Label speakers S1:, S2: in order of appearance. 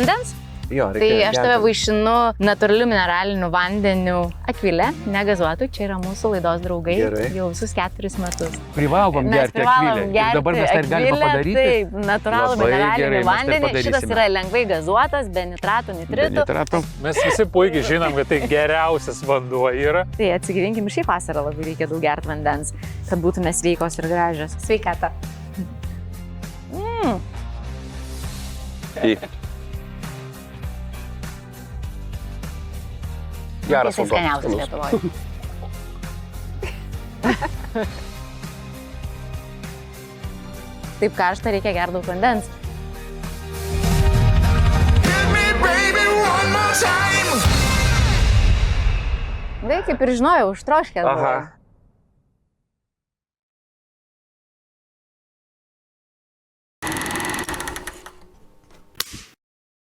S1: vandens?
S2: Jo,
S1: Tai aš tave vaišinu natūraliu mineraliniu vandeniu Akvilė, negazuotų, čia yra mūsų laidos draugai.
S2: Gerai.
S1: Jau visus 4 metus.
S3: Privalom gerti Akvilę. Ir dabar mes tai galime padaryti.
S1: Taip, natūralų
S3: Labai gerai,
S1: mineralinį
S3: mes tai
S1: vandenį. Šitas
S3: padarysime.
S1: yra lengvai gazuotas, be nitratų, nitritų.
S4: Mes visi puikiai žinom, kad tai geriausias vanduo yra.
S1: Tai atsigyvinkim, šiai vasarą labai reikia daug gerti vandens, kad būtume sveikos ir gražios. Sveikata.
S2: Geras
S1: Jisai skaniausias
S2: vanduo.
S1: Lietuvoje. Taip karšta, reikia gerti daug vandens. Tai kaip ir žinojau, užtroškęs buvo.
S2: Aha.